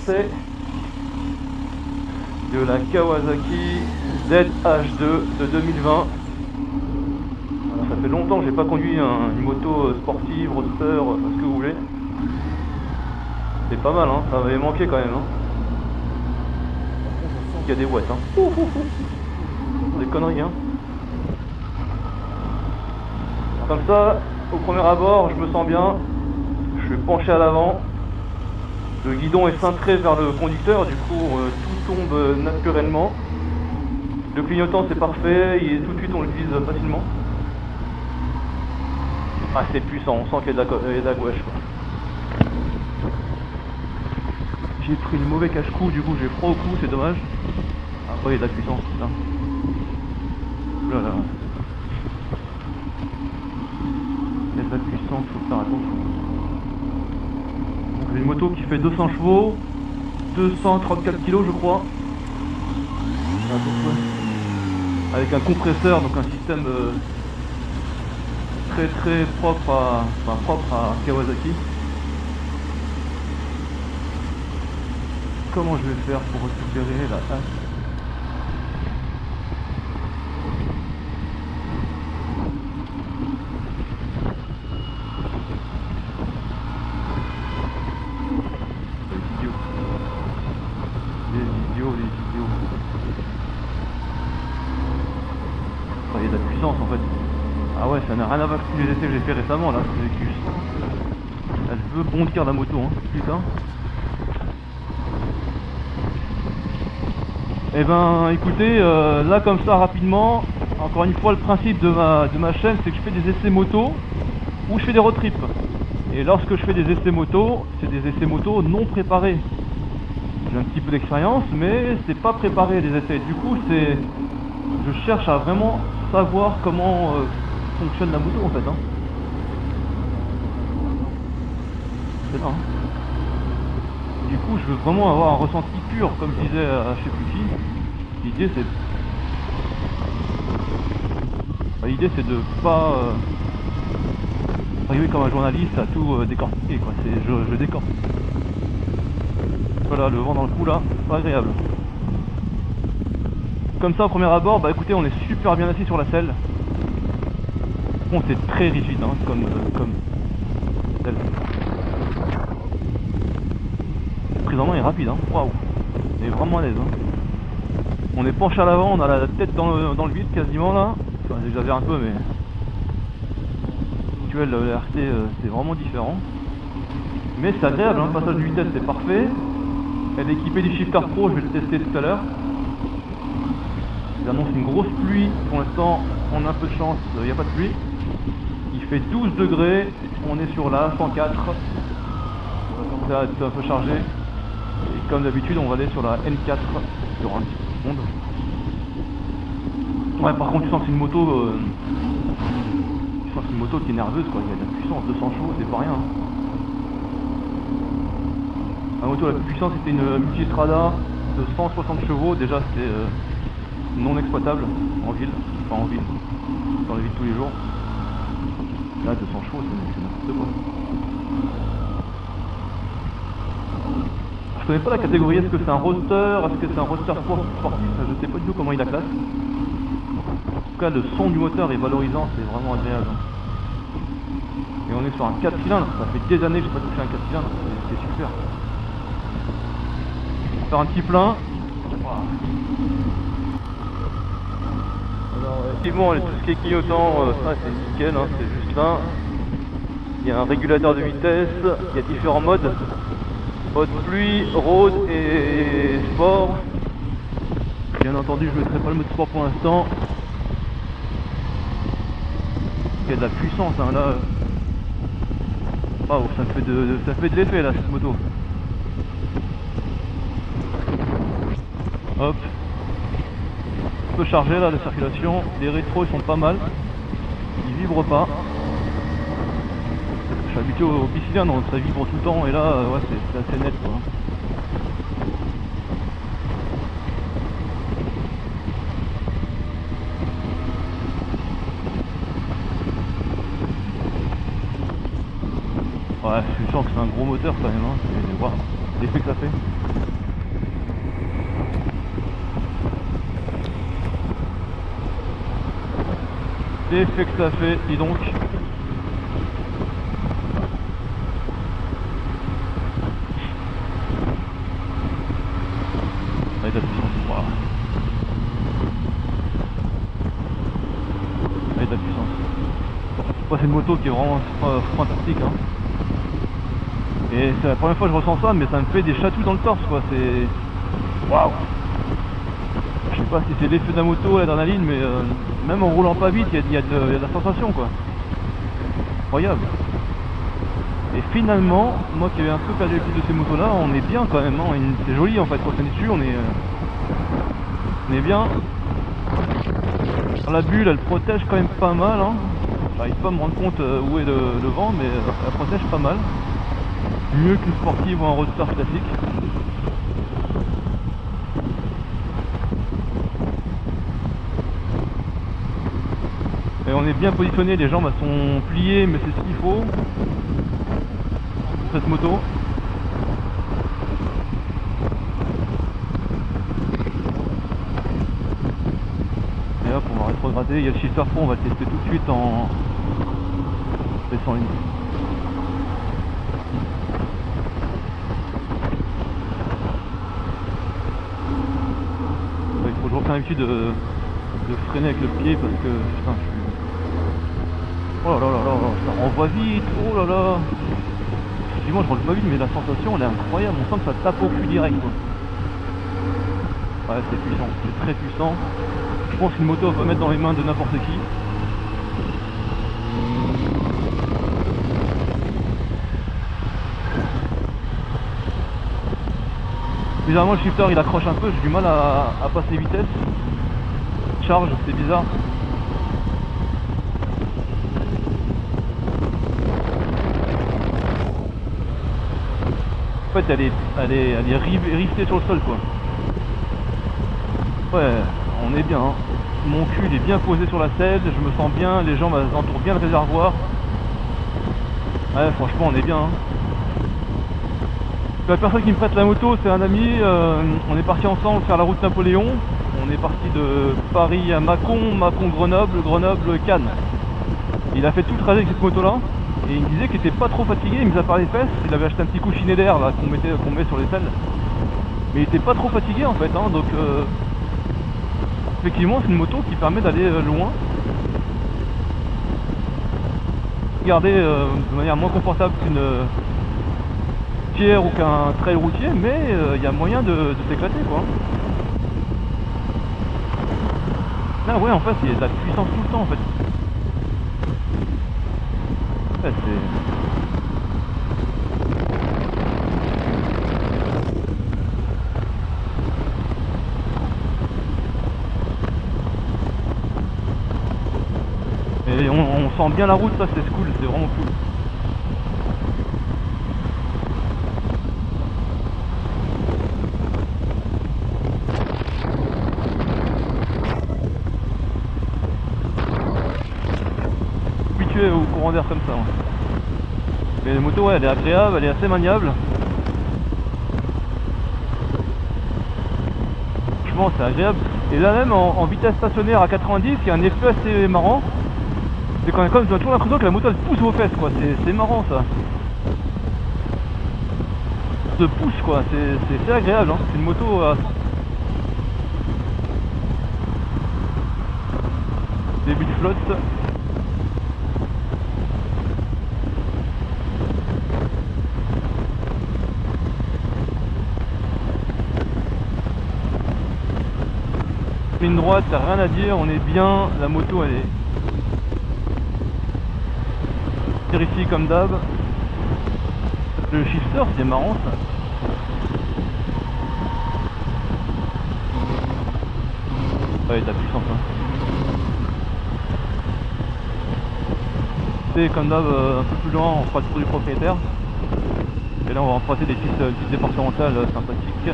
essai de la Kawasaki ZH2 de 2020. Alors, ça fait longtemps que j'ai pas conduit une moto sportive, roadster, ce que vous voulez. C'est pas mal, hein, ça m'avait manqué quand même. Hein. Il y a des watts, hein. Des conneries, hein. Comme ça, au premier abord, je me sens bien. Je suis penché à l'avant. Le guidon est cintré vers le conducteur, du coup tout tombe naturellement. Le clignotant c'est parfait, tout de suite on l'utilise facilement. Ah c'est puissant, on sent qu'il y a de la gouache. J'ai pris le mauvais cache-cou, du coup j'ai froid au cou, c'est dommage. Ah ouais, il y a de la puissance, putain. Là là. Il y a de la puissance, faut faire attention. J'ai une moto qui fait 200 chevaux, 234 kg je crois. Avec un compresseur, donc un système très propre à Kawasaki. Comment je vais faire pour récupérer la hache? Les idiots. Il y a de la puissance en fait. Ah ouais, ça n'a rien à voir avec tous les essais que j'ai fait récemment là, sur les cuisses. Elle veut bondir la moto, hein, putain. Eh ben écoutez, là comme ça rapidement, encore une fois le principe de ma chaîne c'est que je fais des essais moto ou je fais des road trips. Et lorsque je fais des essais moto, c'est des essais moto non préparés. J'ai un petit peu d'expérience mais c'est pas préparé les essais. Du coup je cherche à vraiment savoir comment fonctionne la moto en fait. Hein. C'est ça. Hein. Du coup, je veux vraiment avoir un ressenti pur, comme je disais à je sais plus qui. L'idée c'est de pas arriver comme un journaliste à tout décortiquer quoi. Je décortique. Voilà, le vent dans le cou là, pas agréable. Comme ça au premier abord, bah écoutez, on est super bien assis sur la selle. Bon, c'est très rigide hein, comme selle. Présentement il est rapide, hein. Waouh, il est vraiment à l'aise. Hein. On est penché à l'avant, on a la tête dans le vide quasiment là. Enfin, j'exagère un peu, mais le RT c'est vraiment différent. Mais c'est agréable, hein. Le passage de vitesse c'est parfait. Elle est équipée du Shifter Pro, je vais le tester tout à l'heure. J'annonce une grosse pluie, pour l'instant on a un peu de chance, il n'y a pas de pluie. Il fait 12 degrés, on est sur la 104. On va commencer à être un peu chargé. Et comme d'habitude on va aller sur la N4 sur un petit peu de secondes. Ouais, par contre tu sens que c'est une moto qui est nerveuse quoi, il y a de la puissance, 200 chevaux c'est pas rien. Hein. La moto la plus puissante c'était une Multistrada de 160 chevaux, déjà c'était non exploitable en ville, enfin en ville, dans la vie de tous les jours. Là 200 chevaux c'est n'importe quoi. Je connais pas la catégorie, est-ce que c'est un roadster, est-ce que c'est un roadster sportif, je sais pas du tout comment il la classe. En tout cas le son du moteur est valorisant, c'est vraiment agréable. Et on est sur un 4 cylindres, ça fait des années que j'ai pas touché un 4 cylindres, c'est super. On va faire un petit plein. Alors effectivement tout ce qui est clignotant, ça c'est nickel, hein, c'est juste là. Il y a un régulateur de vitesse, il y a différents modes. Mode pluie, road et sport. Bien entendu je ne mettrai pas le mode sport pour l'instant. Il y a de la puissance hein, là. Waouh, ça fait de l'effet là cette moto. Hop. On peut charger là la circulation. Les rétros ils sont pas mal. Ils vibrent pas. Je suis habitué au bicylindre donc ça vibre tout le temps et là ouais c'est assez net quoi. Ouais, je sens que c'est un gros moteur quand même, hein. Wow. l'effet que ça fait. L'effet que ça fait, dis donc. Allez, la puissance, voilà. Allez, la puissance. Bon, c'est une moto qui est vraiment fantastique, hein. Et c'est la première fois que je ressens ça, mais ça me fait des chatouilles dans le torse, quoi. C'est... Waouh! Je sais pas si c'est l'effet de la moto, l'adrénaline, mais même en roulant pas vite, il y a de la sensation, quoi. Incroyable. Et finalement, moi qui avais un peu perdu l'habitude de ces motos là, on est bien quand même, hein. C'est joli en fait, quand on est dessus, on est bien. La bulle, elle protège quand même pas mal, hein. J'arrive pas à me rendre compte où est le vent, mais elle protège pas mal. Mieux qu'une sportive ou un roadster classique. Et on est bien positionné, les jambes sont pliées, mais c'est ce qu'il faut. Cette moto. Et hop, on va rétrograder. Il y a le shifter pro, on va le tester tout de suite en baissant ligne. Il faut toujours faire l'habitude de freiner avec le pied parce que putain, je suis... Oh là là là là, ça renvoie vite, oh là là. Effectivement, je roule pas vite, mais la sensation elle est incroyable, on sent que ça tape au cul direct, quoi. Ouais, c'est puissant, c'est très puissant. Je pense qu'une moto va mettre dans les mains de n'importe qui. Bizarrement, le shifter il accroche un peu, j'ai du mal à passer vitesse. Charge, c'est bizarre. En fait, elle est rivetée sur le sol, quoi. Ouais, on est bien, hein. Mon cul il est bien posé sur la selle, je me sens bien, les jambes elles entourent bien le réservoir. Ouais, franchement, on est bien, hein. La personne qui me prête la moto, c'est un ami, on est parti ensemble faire la route Napoléon. On est parti de Paris à Mâcon, Mâcon-Grenoble, Grenoble-Cannes. Il a fait tout le trajet avec cette moto là, et il me disait qu'il était pas trop fatigué, il me a parlé des fesses, il avait acheté un petit couchinet d'air là qu'on met sur les selles. Mais il était pas trop fatigué en fait, hein, donc effectivement c'est une moto qui permet d'aller loin. Garder de manière moins confortable qu'une pierre ou qu'un trail routier, mais il y a moyen de s'éclater, quoi. Là ouais, en fait il y a de la puissance tout le temps en fait. Ouais, et on sent bien la route, ça c'est cool, c'est vraiment cool. Habitué au courant d'air comme ça. Ouais. Mais la moto, ouais, elle est agréable, elle est assez maniable. Franchement, c'est agréable. Et là même en vitesse stationnaire à 90, il y a un effet assez marrant. C'est quand même comme, j'ai toujours l'impression que la moto elle pousse vos fesses, quoi. C'est marrant ça. Se pousse, quoi. C'est agréable, hein. C'est une moto. Début de flotte. Ligne droite, t'as rien à dire, on est bien, la moto elle est ici comme d'hab. Le shifter c'est marrant ça. Ouais, t'as puissance, hein. C'est comme d'hab un peu plus loin, on fera le tour du propriétaire. Et là on va emprunter des pistes départementales sympathiques.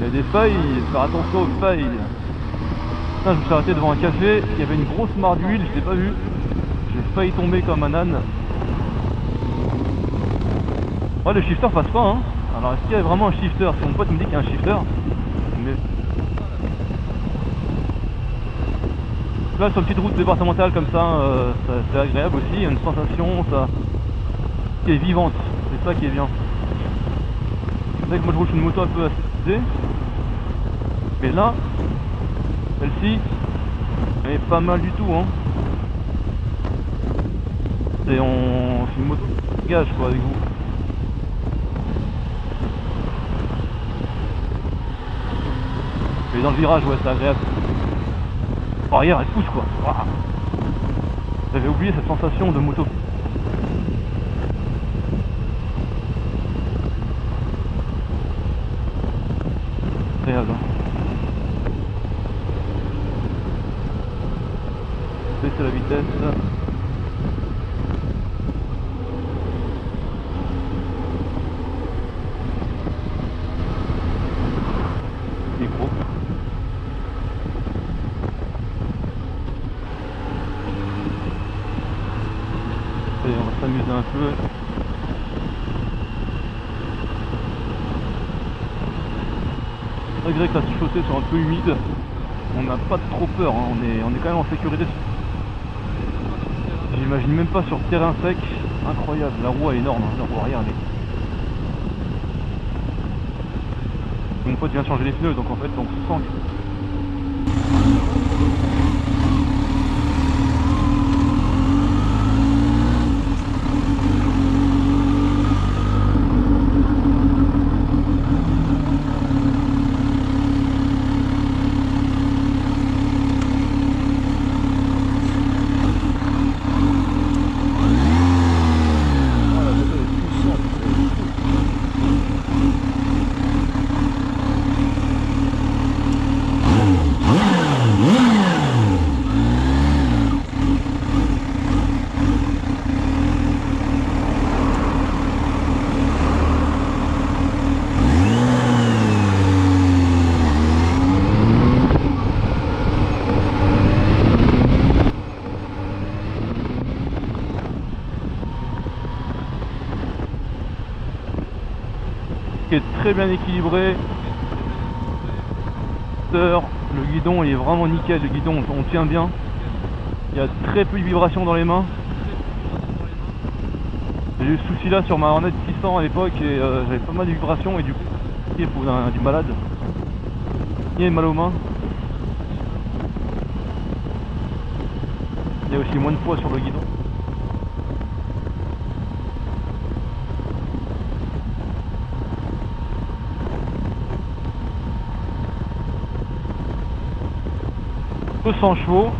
Il y a des failles, faire attention aux failles. Putain, je me suis arrêté devant un café, il y avait une grosse mare d'huile, je l'ai pas vu. J'ai failli tomber comme un âne. Ouais, le shifter passe pas, hein. Alors, est-ce qu'il y a vraiment un shifter? Si mon pote me dit qu'il y a un shifter, mais... Là, sur une petite route départementale comme ça, c'est agréable aussi, il y a une sensation, ça... qui est vivante, c'est ça qui est bien. C'est vrai que moi je roule sur une moto un peu assistée, mais là, celle-ci, elle est pas mal du tout, hein. C'est une moto de gage quoi avec vous. Mais dans le virage, ouais, c'est agréable. Oh, regarde, elle pousse quoi. Waouh. J'avais oublié cette sensation de moto. Agréable, hein. Baisser la vitesse. Micro. Allez, on va s'amuser un peu. Malgré que la chaussée soit un peu humide, on n'a pas trop peur, hein. On est quand même en sécurité. J'imagine même pas sur terrain sec. Incroyable, la roue est énorme, hein. La roue arrière elle est... Mon pote vient de changer les pneus, donc en fait on se sent. Qui est très bien équilibré. Le guidon il est vraiment nickel, le guidon on tient bien. Il y a très peu de vibrations dans les mains. J'ai eu ce souci là sur ma Hornet 600 à l'époque et j'avais pas mal de vibrations et du coup il faut du malade. Il y a mal aux mains. Il y a aussi moins de poids sur le guidon. Peu 100 chevaux.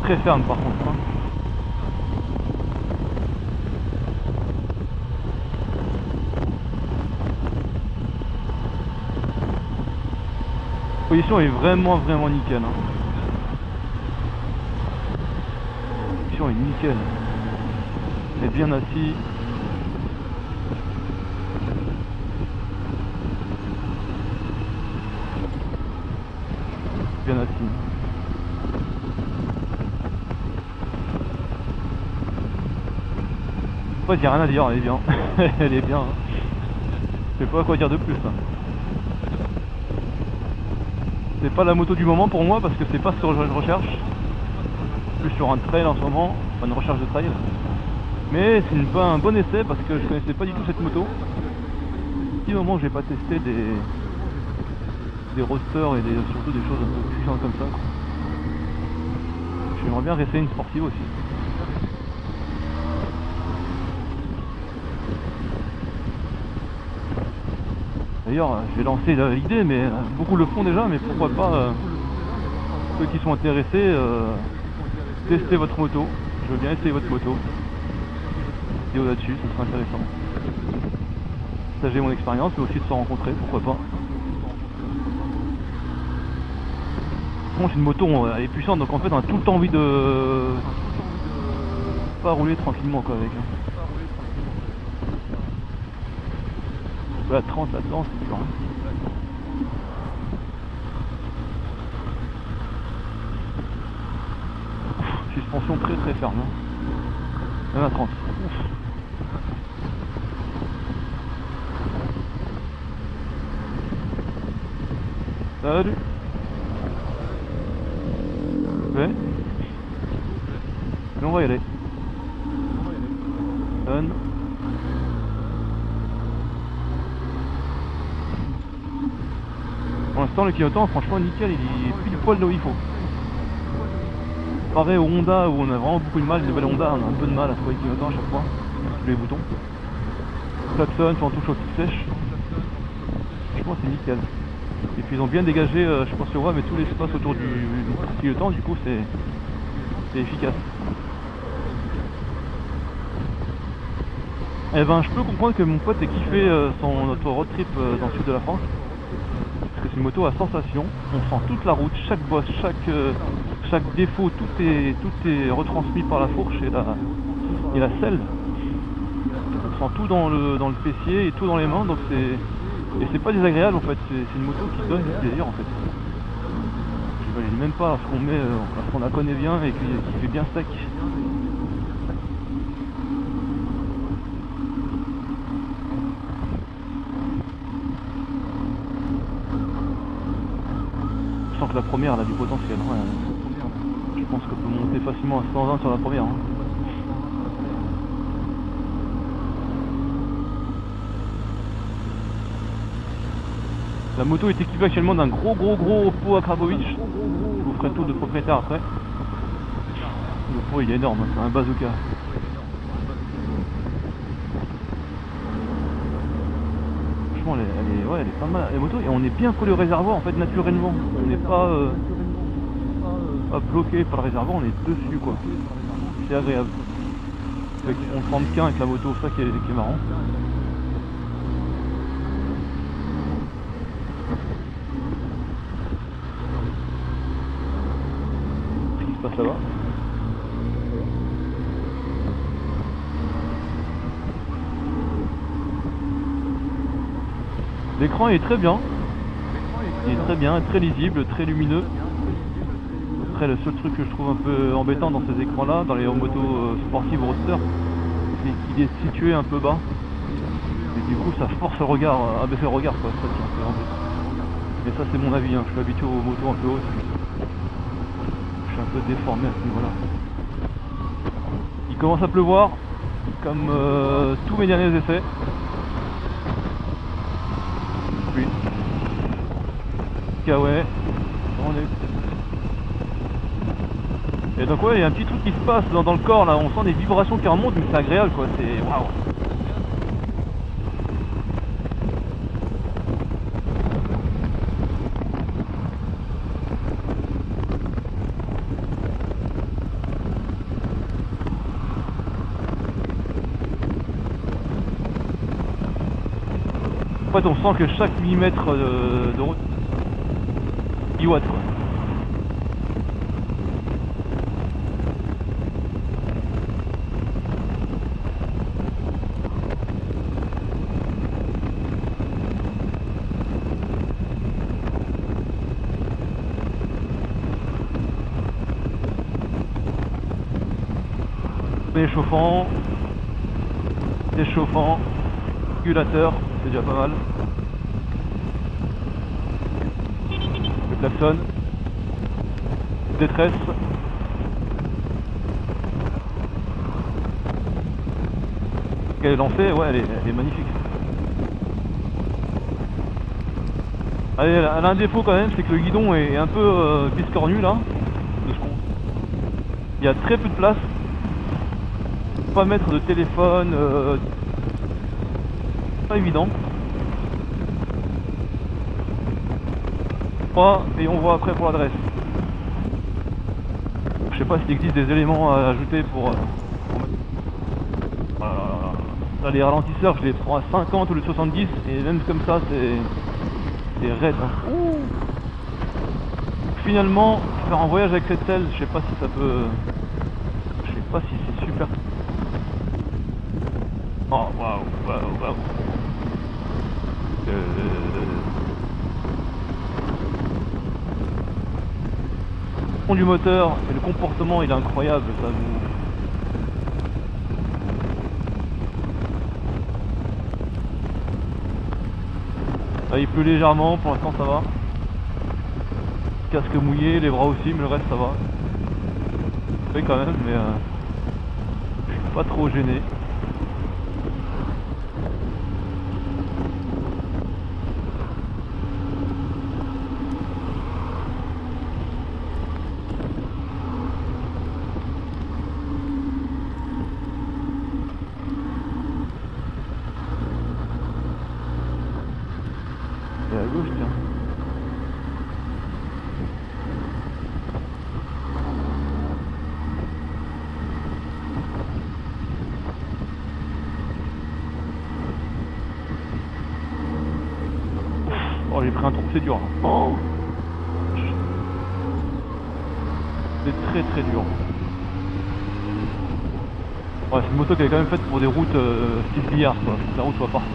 Très ferme par contre, hein. La position est vraiment nickel, hein. La position est nickel. On est bien assis. Bien assis. En fait, il n'y a rien à dire, elle est bien. Elle est bien. Hein. Je sais pas quoi dire de plus. Hein. C'est pas la moto du moment pour moi parce que c'est pas ce que je recherche. Plus sur un trail en ce moment, enfin une recherche de trail. Mais c'est un bon essai parce que je connaissais pas du tout cette moto. Petit moment j'ai pas testé des roadsters et surtout des choses un peu puissantes comme ça. J'aimerais bien réessayer une sportive aussi. D'ailleurs, je vais lancer l'idée, mais beaucoup le font déjà, mais pourquoi pas ceux qui sont intéressés, tester votre moto. Je veux bien essayer votre moto. Vidéo là-dessus, ce sera intéressant. Partager mon expérience, mais aussi de se rencontrer, pourquoi pas. Bon, c'est une moto, elle est puissante, donc en fait on a tout le temps envie de pas rouler tranquillement quoi avec. La 30 là-dedans c'est dur. Suspension très très ferme. Même à 30. Ouf. Salut. Ouais. Mais on va y aller. On. Pour l'instant le clignotant franchement nickel, il est pile poil là où il faut. Pareil au Honda où on a vraiment beaucoup de mal, le nouvelle Honda on a un peu de mal à trouver le clignotant à chaque fois, tous les boutons. Klaxon, quand on touche au pic sèche. Franchement c'est nickel. Et puis ils ont bien dégagé, je sais pas si on voit, mais tout l'espace autour du clignotant, du coup c'est efficace. Eh ben je peux comprendre que mon pote ait kiffé notre road trip dans le sud de la France. Parce que c'est une moto à sensation, on sent toute la route, chaque bosse, chaque défaut, tout est retransmis par la fourche et la selle. On sent tout dans le fessier et tout dans les mains, donc c'est pas désagréable en fait, c'est une moto qui donne du plaisir en fait. J'imagine même pas ce qu'on met, parce qu'on la connaît bien et qui fait bien sec. Je sens que la première elle a du potentiel. Ouais. Je pense qu'on peut monter facilement à 120 sur la première. Hein. La moto est équipée actuellement d'un gros pot à Krapovic. Je vous ferai le tour de propriétaire après. Le pot il est énorme, c'est un bazooka. Franchement elle est pas mal la moto et on est bien collé au réservoir en fait naturellement. On n'est pas bloqué par le réservoir, on est dessus quoi. C'est agréable. On se rend qu'un avec la moto, ça qui est marrant. Là-bas. L'écran est très bien. Il est très bien, très lisible, très lumineux. Après le seul truc que je trouve un peu embêtant dans ces écrans là, dans les motos sportives roadster, c'est qu'il est situé un peu bas. Et du coup ça force le regard, à baisser le regard quoi. Ça, c'est un peu embêtant. Mais ça c'est mon avis, hein. Je suis habitué aux motos un peu hautes. Je suis un peu déformé à ce niveau là. Il commence à pleuvoir comme tous mes derniers essais. Pluie. Kawaii. Et donc ouais il y a un petit truc qui se passe dans le corps là, on sent des vibrations qui remontent mais c'est agréable quoi, c'est waouh. En fait on sent que chaque millimètre de route il watt quoi. Déchauffant, régulateur, c'est déjà pas mal. Le klaxon, détresse. Elle est lancée, ouais, elle est magnifique. Allez, elle a un défaut quand même, c'est que le guidon est un peu biscornu là. Il y a très peu de place. Pas mettre de téléphone, pas évident. Et on voit après pour l'adresse. Je sais pas s'il existe des éléments à ajouter pour là, les ralentisseurs je les prends à 50 ou les 70 et même comme ça c'est raide hein. Finalement faire un voyage avec cette selle, je sais pas si ça peut, je sais pas si c'est super Oh waouh, waouh, waouh. Le fond du moteur et le comportement il est incroyable, ça nous. Là, il pleut légèrement, pour l'instant ça va. Casque mouillé, les bras aussi, mais le reste ça va. Oui quand même, mais je suis pas trop gêné. Et à gauche, tiens. Oh, j'ai pris un trou, c'est dur. Oh. C'est très très dur. Ouais, c'est une moto qui est quand même faite pour des routes style billard, quoi. Faut que la route soit parfaite.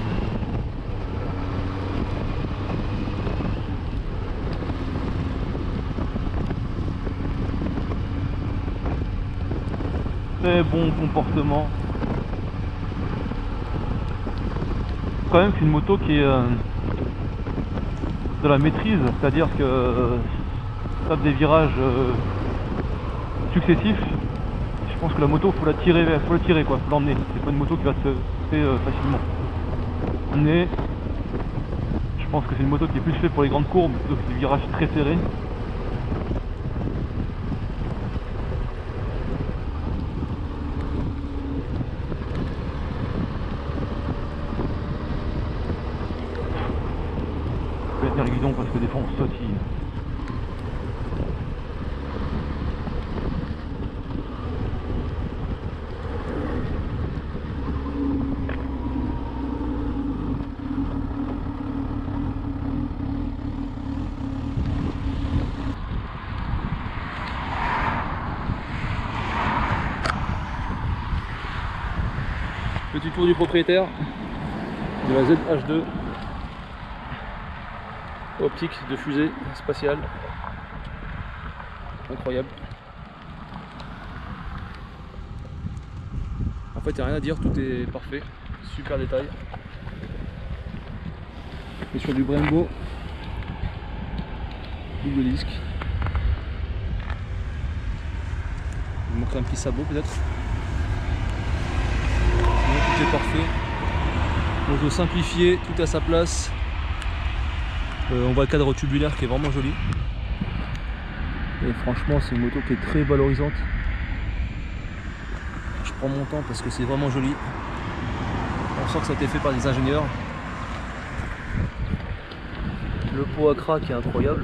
Très bon comportement. Quand même, c'est une moto qui est de la maîtrise, c'est-à-dire que tape des virages successifs. Je pense que la moto faut la tirer quoi, faut l'emmener. C'est pas une moto qui va se faire facilement. Mais je pense que c'est une moto qui est plus faite pour les grandes courbes, donc des virages très serrés. Je vais tenir le guidon parce que des fois on sautille. Petit tour du propriétaire de la ZH2 optique de fusée spatiale, incroyable. En fait il n'y a rien à dire, tout est parfait, super détail. Et sur du Brembo double disque, il manquerait un petit sabot peut-être. Tout est parfait, moto simplifiée, tout à sa place. On voit le cadre tubulaire qui est vraiment joli. Et franchement c'est une moto qui est très valorisante. Je prends mon temps parce que c'est vraiment joli. On sent que ça a été fait par des ingénieurs. Le pot à crack est incroyable.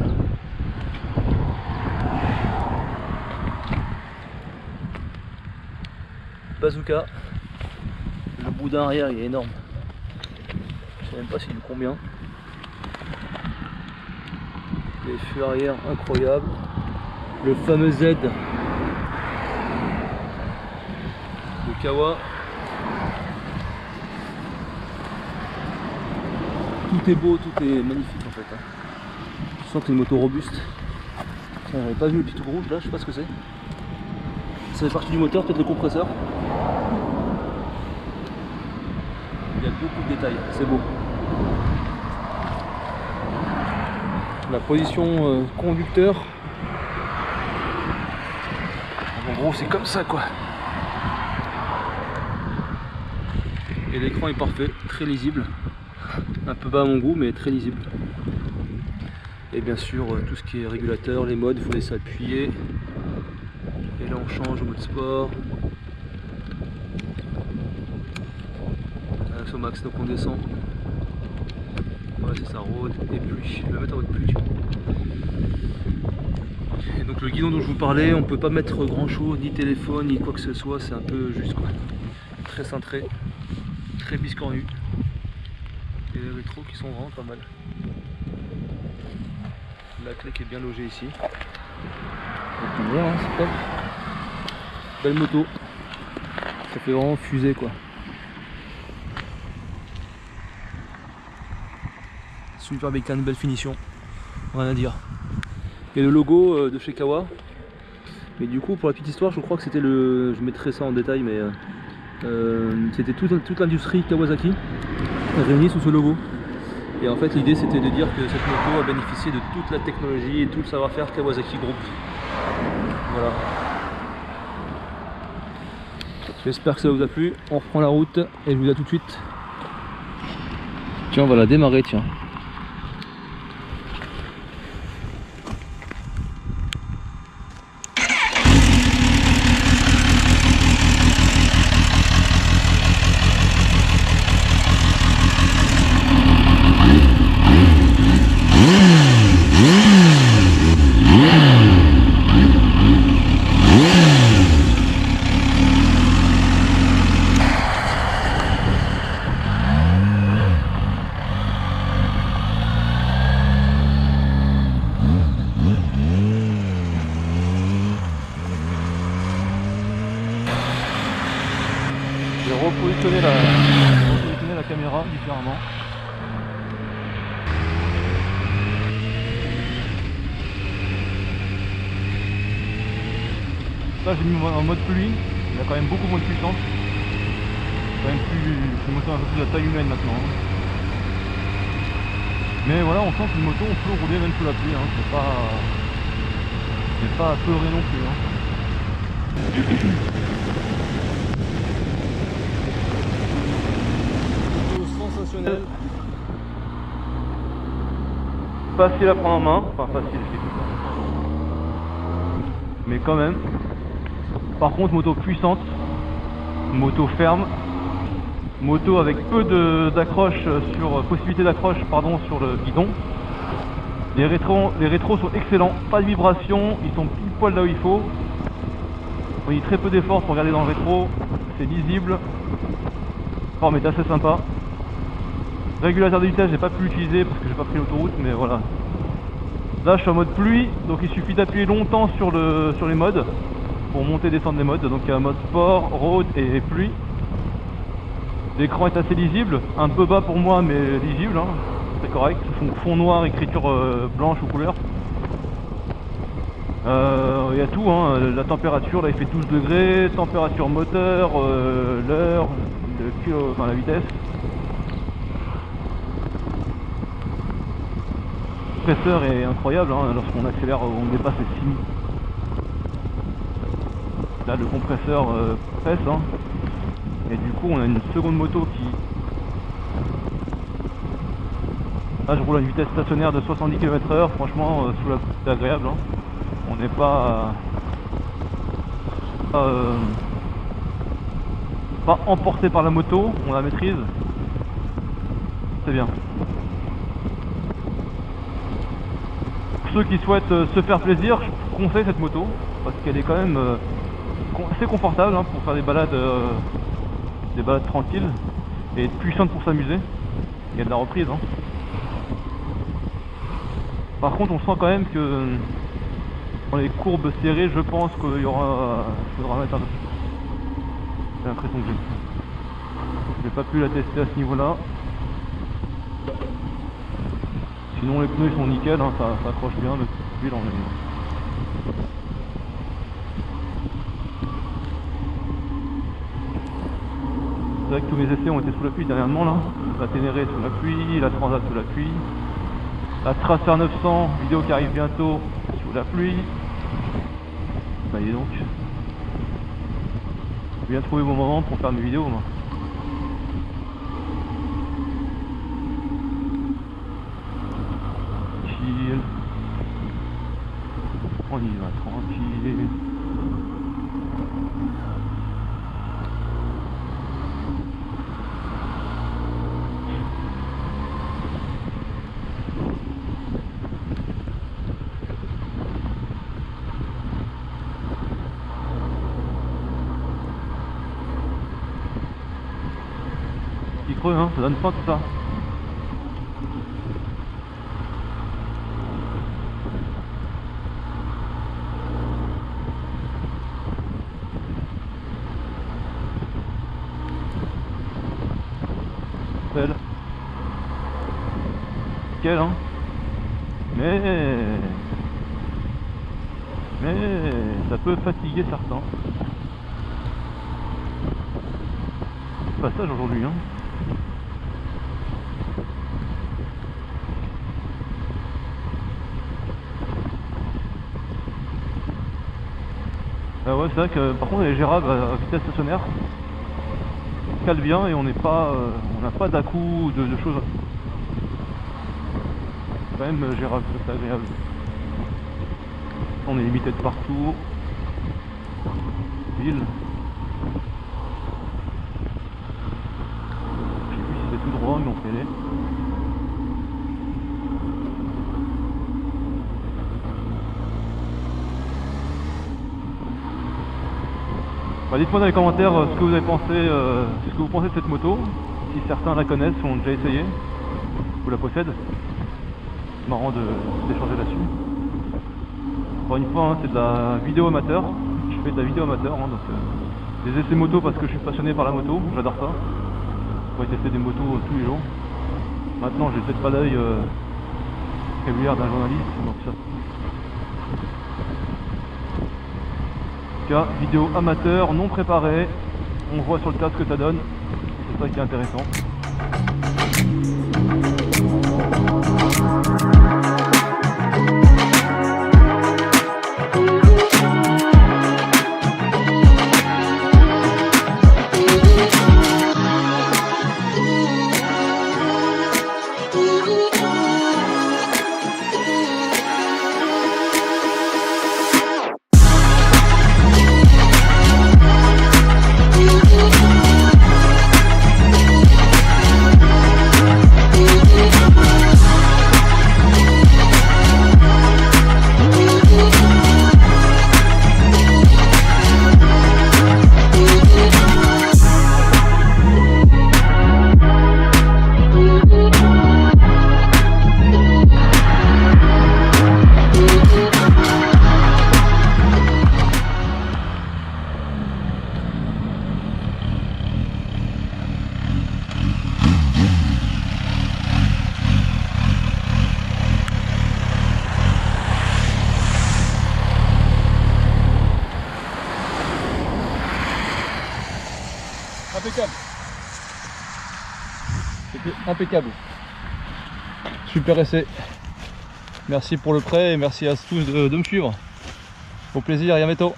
Bazooka. Le boudin arrière il est énorme. Je sais même pas s'il est combien. Les feux arrière incroyables. Le fameux Z de Kawa. Tout est beau, tout est magnifique en fait. Je sens que c'est une moto robuste. J'avais pas vu le petit truc rouge là, je sais pas ce que c'est. Ça fait partie du moteur, peut-être le compresseur. Il y a beaucoup de détails, c'est beau. La position conducteur. En gros c'est comme ça quoi. Et l'écran est parfait, très lisible. Un peu bas à mon goût mais très lisible. Et bien sûr tout ce qui est régulateur, les modes, il faut laisser appuyer. Et là on change au mode sport. Au max, donc on descend. Voilà c'est ça, road et pluie. Je vais mettre en mode pluie. Et donc le guidon dont je vous parlais, on peut pas mettre grand chose, ni téléphone, ni quoi que ce soit, c'est un peu juste quoi. Très cintré, très biscornu. Et les rétros qui sont vraiment pas mal. La clé qui est bien logée ici. Donc voilà, hein, c'est top. Belle moto. Ça fait vraiment fusée quoi. super bécane, belle finition, rien à dire. Et le logo de chez Kawa. Mais du coup, pour la petite histoire, je crois que c'était je mettrai ça en détail, mais c'était toute l'industrie Kawasaki réunie sous ce logo. Et en fait, l'idée c'était de dire que cette moto a bénéficié de toute la technologie et tout le savoir-faire Kawasaki Group. Voilà. J'espère que ça vous a plu. On reprend la route et je vous dis à tout de suite. Tiens, on va la démarrer, tiens. Je vais repositionner la caméra différemment. Là j'ai mis en mode pluie, il a quand même beaucoup moins de puissance. Quand même une moto un peu plus à taille humaine maintenant. Mais voilà, on sent qu'une moto on peut rouler même sous la pluie, hein. C'est pas à pleurer non plus. Hein. Sensationnel. Facile à prendre en main, enfin facile, je sais tout. Mais quand même. Par contre, moto puissante, moto ferme, moto avec peu d'accroche possibilité d'accroche sur le guidon. Les rétros sont excellents, pas de vibration, ils sont pile poil là où il faut. On y a très peu d'efforts pour regarder dans le rétro, c'est lisible. La forme est assez sympa. Régulateur de vitesse, j'ai pas pu l'utiliser parce que j'ai pas pris l'autoroute, mais voilà. Là je suis en mode pluie, donc il suffit d'appuyer longtemps sur les modes pour monter et descendre les modes. Donc il y a un mode sport, road et pluie. L'écran est assez lisible, un peu bas pour moi mais lisible, hein. C'est correct. Fond noir, écriture blanche ou couleur. Il y a tout, hein. La température, là il fait 12 degrés, température moteur, l'heure, enfin la vitesse. Le compresseur est incroyable, hein. Lorsqu'on accélère, on dépasse les 6000. Là le compresseur pèse, hein. Et du coup on a une seconde moto qui... Là je roule à une vitesse stationnaire de 70 km/h, franchement sous la c'est agréable, hein. On n'est pas emporté par la moto, on la maîtrise. C'est bien. Pour ceux qui souhaitent se faire plaisir, je conseille cette moto parce qu'elle est quand même assez confortable, hein, pour faire des balades tranquilles et puissante pour s'amuser. Il y a de la reprise, hein. Par contre on sent quand même que dans les courbes serrées, je pense qu'il faudra mettre un peu plus. J'ai l'impression que j'ai pas pu la tester à ce niveau là. Sinon les pneus ils sont nickel, hein, ça accroche bien, le huile en est... C'est vrai que tous mes essais ont été sous la pluie dernièrement là. La Ténéré sous la pluie, la Transat sous la pluie. La Tracer 900, vidéo qui arrive bientôt, sous la pluie. Bah dis donc. J'ai bien trouvé mon moment pour faire mes vidéos moi. Chill. On y va tranquille. Petit creux, hein, ça donne pas tout ça. Belle. nickel, hein. Mais ça peut fatiguer certains. Passage aujourd'hui, hein. Ah ouais, c'est vrai que par contre elle est gérable à vitesse stationnaire. On cale bien et on n'est pas, on n'a pas d'à-coup de choses. C'est quand même gérable, c'est agréable. On est limité de partout. Ville. Je sais plus si c'est tout droit, mais on fait aller. Bah, dites-moi dans les commentaires ce que vous avez pensé, ce que vous pensez de cette moto, si certains la connaissent ou ont déjà essayé, ou la possèdent. C'est marrant d'échanger là-dessus. Encore une fois, hein, c'est de la vidéo amateur. Je fais de la vidéo amateur, hein, donc des essais moto parce que je suis passionné par la moto, j'adore ça. Je pourrais tester des motos tous les jours. Maintenant, j'ai peut-être pas l'œil régulier d'un journaliste, donc ça. En tout cas, vidéo amateur, non préparée. On voit sur le tas ce que ça donne. C'est ça qui est intéressant. Impeccable. C'était impeccable. Super essai. Merci pour le prêt et merci à tous de me suivre. Au plaisir, Yameto.